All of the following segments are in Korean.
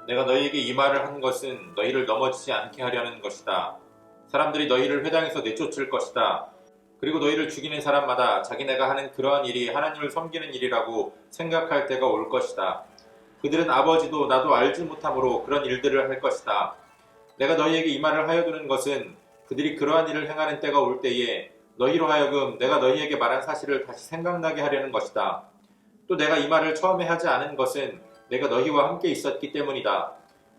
내가 너희에게 이 말을 한 것은 너희를 넘어지지 않게 하려는 것이다. 사람들이 너희를 회당에서 내쫓을 것이다. 그리고 너희를 죽이는 사람마다 자기네가 하는 그러한 일이 하나님을 섬기는 일이라고 생각할 때가 올 것이다. 그들은 아버지도 나도 알지 못함으로 그런 일들을 할 것이다. 내가 너희에게 이 말을 하여두는 것은 그들이 그러한 일을 행하는 때가 올 때에 너희로 하여금 내가 너희에게 말한 사실을 다시 생각나게 하려는 것이다. 또 내가 이 말을 처음에 하지 않은 것은 내가 너희와 함께 있었기 때문이다.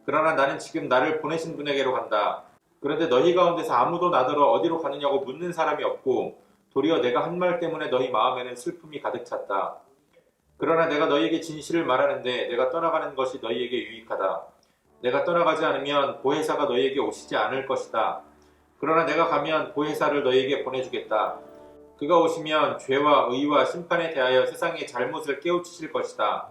그러나 나는 지금 나를 보내신 분에게로 간다. 그런데 너희 가운데서 아무도 나더러 어디로 가느냐고 묻는 사람이 없고 도리어 내가 한 말 때문에 너희 마음에는 슬픔이 가득 찼다. 그러나 내가 너희에게 진실을 말하는데 내가 떠나가는 것이 너희에게 유익하다. 내가 떠나가지 않으면 보혜사가 너희에게 오시지 않을 것이다. 그러나 내가 가면 보혜사를 너희에게 보내주겠다. 그가 오시면 죄와 의와 심판에 대하여 세상의 잘못을 깨우치실 것이다.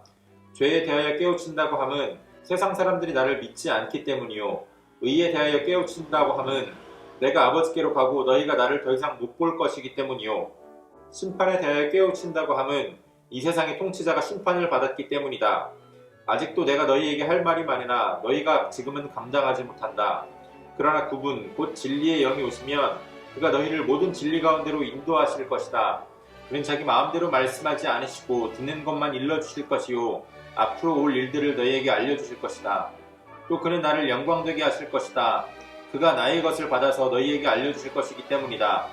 죄에 대하여 깨우친다고 함은 세상 사람들이 나를 믿지 않기 때문이요. 의에 대하여 깨우친다고 함은 내가 아버지께로 가고 너희가 나를 더 이상 못 볼 것이기 때문이요. 심판에 대하여 깨우친다고 함은 이 세상의 통치자가 심판을 받았기 때문이다. 아직도 내가 너희에게 할 말이 많으나 너희가 지금은 감당하지 못한다. 그러나 그분 곧 진리의 영이 오시면 그가 너희를 모든 진리 가운데로 인도하실 것이다. 그는 자기 마음대로 말씀하지 않으시고 듣는 것만 일러주실 것이요 앞으로 올 일들을 너희에게 알려주실 것이다. 또 그는 나를 영광되게 하실 것이다. 그가 나의 것을 받아서 너희에게 알려주실 것이기 때문이다.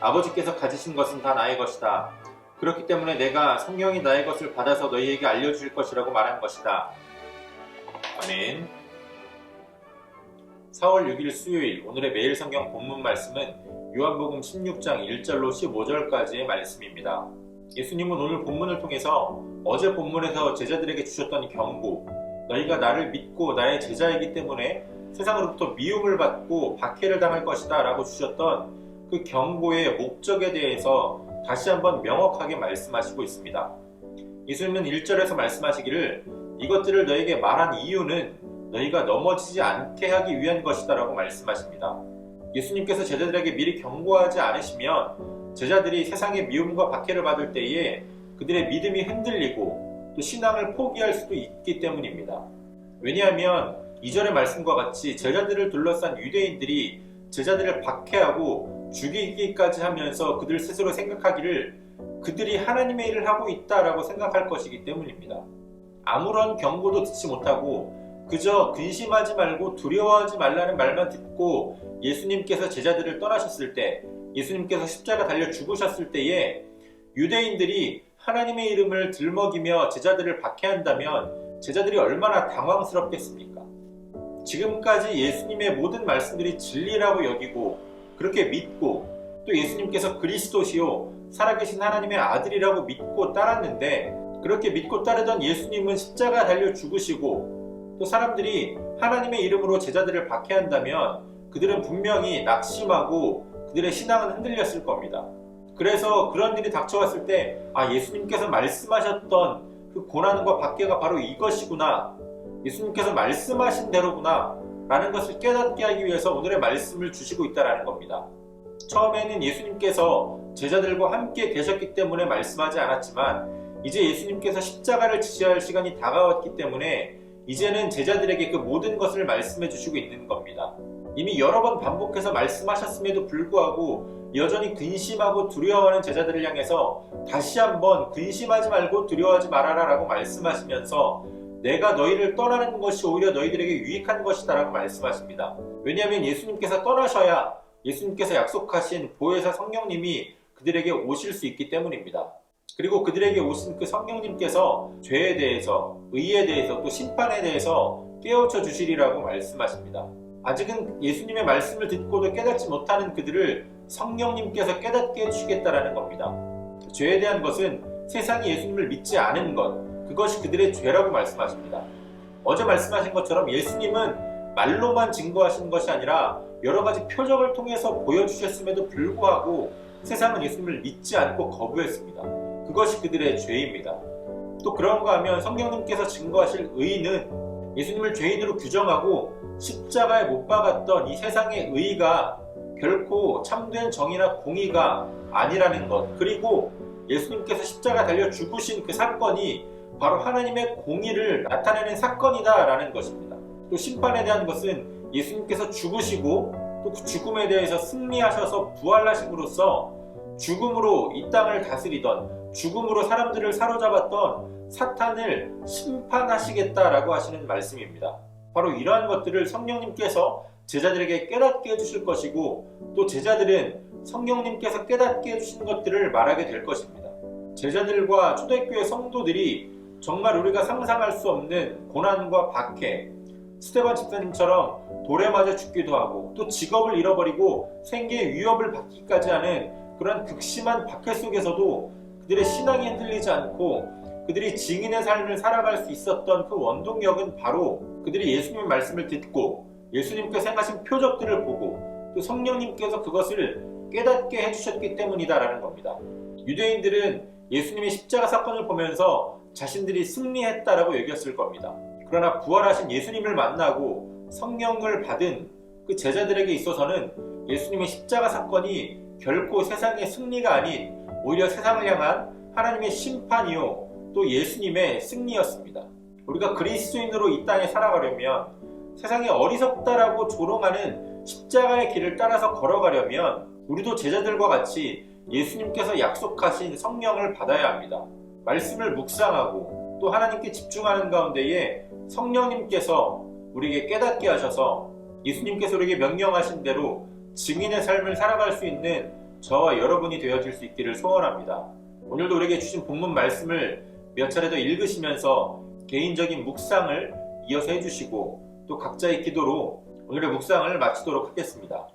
아버지께서 가지신 것은 다 나의 것이다. 그렇기 때문에 내가 성령이 나의 것을 받아서 너희에게 알려주실 것이라고 말한 것이다. 아멘. 4월 6일 수요일 오늘의 매일 성경 본문 말씀은 요한복음 16장 1절로 15절까지의 말씀입니다. 예수님은 오늘 본문을 통해서 어제 본문에서 제자들에게 주셨던 경고, 너희가 나를 믿고 나의 제자이기 때문에 세상으로부터 미움을 받고 박해를 당할 것이다 라고 주셨던 그 경고의 목적에 대해서 다시 한번 명확하게 말씀하시고 있습니다. 예수님은 1절에서 말씀하시기를 이것들을 너희에게 말한 이유는 너희가 넘어지지 않게 하기 위한 것이다 라고 말씀하십니다. 예수님께서 제자들에게 미리 경고하지 않으시면 제자들이 세상의 미움과 박해를 받을 때에 그들의 믿음이 흔들리고 또 신앙을 포기할 수도 있기 때문입니다. 왜냐하면 2절의 말씀과 같이 제자들을 둘러싼 유대인들이 제자들을 박해하고 죽이기까지 하면서 그들 스스로 생각하기를 그들이 하나님의 일을 하고 있다라고 생각할 것이기 때문입니다. 아무런 경고도 듣지 못하고 그저 근심하지 말고 두려워하지 말라는 말만 듣고 예수님께서 제자들을 떠나셨을 때, 예수님께서 십자가 달려 죽으셨을 때에 유대인들이 하나님의 이름을 들먹이며 제자들을 박해한다면 제자들이 얼마나 당황스럽겠습니까? 지금까지 예수님의 모든 말씀들이 진리라고 여기고 그렇게 믿고 또 예수님께서 그리스도시요 살아계신 하나님의 아들이라고 믿고 따랐는데, 그렇게 믿고 따르던 예수님은 십자가 달려 죽으시고 또 사람들이 하나님의 이름으로 제자들을 박해한다면 그들은 분명히 낙심하고 그들의 신앙은 흔들렸을 겁니다. 그래서 그런 일이 닥쳐왔을 때 예수님께서 말씀하셨던 그 고난과 박해가 바로 이것이구나, 예수님께서 말씀하신 대로구나 라는 것을 깨닫게 하기 위해서 오늘의 말씀을 주시고 있다는 겁니다. 처음에는 예수님께서 제자들과 함께 계셨기 때문에 말씀하지 않았지만 이제 예수님께서 십자가를 지시할 시간이 다가왔기 때문에 이제는 제자들에게 그 모든 것을 말씀해 주시고 있는 겁니다. 이미 여러 번 반복해서 말씀하셨음에도 불구하고 여전히 근심하고 두려워하는 제자들을 향해서 다시 한번 근심하지 말고 두려워하지 말아라 라고 말씀하시면서 내가 너희를 떠나는 것이 오히려 너희들에게 유익한 것이다 라고 말씀하십니다. 왜냐하면 예수님께서 떠나셔야 예수님께서 약속하신 보혜사 성령님이 그들에게 오실 수 있기 때문입니다. 그리고 그들에게 오신 그 성령님께서 죄에 대해서, 의에 대해서, 또 심판에 대해서 깨우쳐 주시리라고 말씀하십니다. 아직은 예수님의 말씀을 듣고도 깨닫지 못하는 그들을 성령님께서 깨닫게 해주시겠다라는 겁니다. 죄에 대한 것은 세상이 예수님을 믿지 않은 것, 그것이 그들의 죄라고 말씀하십니다. 어제 말씀하신 것처럼 예수님은 말로만 증거하신 것이 아니라 여러 가지 표적을 통해서 보여주셨음에도 불구하고 세상은 예수님을 믿지 않고 거부했습니다. 그것이 그들의 죄입니다. 또 그런가 하면 성령님께서 증거하실 의는 예수님을 죄인으로 규정하고 십자가에 못 박았던 이 세상의 의가 결코 참된 정의나 공의가 아니라는 것, 그리고 예수님께서 십자가 달려 죽으신 그 사건이 바로 하나님의 공의를 나타내는 사건이다 라는 것입니다. 또 심판에 대한 것은 예수님께서 죽으시고 또 그 죽음에 대해서 승리하셔서 부활하심으로써 죽음으로 이 땅을 다스리던, 죽음으로 사람들을 사로잡았던 사탄을 심판하시겠다라고 하시는 말씀입니다. 바로 이러한 것들을 성령님께서 제자들에게 깨닫게 해주실 것이고, 또 제자들은 성령님께서 깨닫게 해주시는 것들을 말하게 될 것입니다. 제자들과 초대교회 성도들이 정말 우리가 상상할 수 없는 고난과 박해, 스데반 집사님처럼 돌에 맞아 죽기도 하고 또 직업을 잃어버리고 생계의 위협을 받기까지 하는 그런 극심한 박해 속에서도 그들의 신앙이 흔들리지 않고 그들이 증인의 삶을 살아갈 수 있었던 그 원동력은 바로 그들이 예수님의 말씀을 듣고 예수님께서 행하신 표적들을 보고 또 성령님께서 그것을 깨닫게 해주셨기 때문이다라는 겁니다. 유대인들은 예수님의 십자가 사건을 보면서 자신들이 승리했다라고 여겼을 겁니다. 그러나 부활하신 예수님을 만나고 성령을 받은 그 제자들에게 있어서는 예수님의 십자가 사건이 결코 세상의 승리가 아닌 오히려 세상을 향한 하나님의 심판이요 또 예수님의 승리였습니다. 우리가 그리스도인으로 이 땅에 살아가려면, 세상에 어리석다라고 조롱하는 십자가의 길을 따라서 걸어가려면 우리도 제자들과 같이 예수님께서 약속하신 성령을 받아야 합니다. 말씀을 묵상하고 또 하나님께 집중하는 가운데에 성령님께서 우리에게 깨닫게 하셔서 예수님께서 우리에게 명령하신 대로 증인의 삶을 살아갈 수 있는 저와 여러분이 되어질 수 있기를 소원합니다. 오늘도 우리에게 주신 본문 말씀을 몇 차례 더 읽으시면서 개인적인 묵상을 이어서 해주시고 또 각자의 기도로 오늘의 묵상을 마치도록 하겠습니다.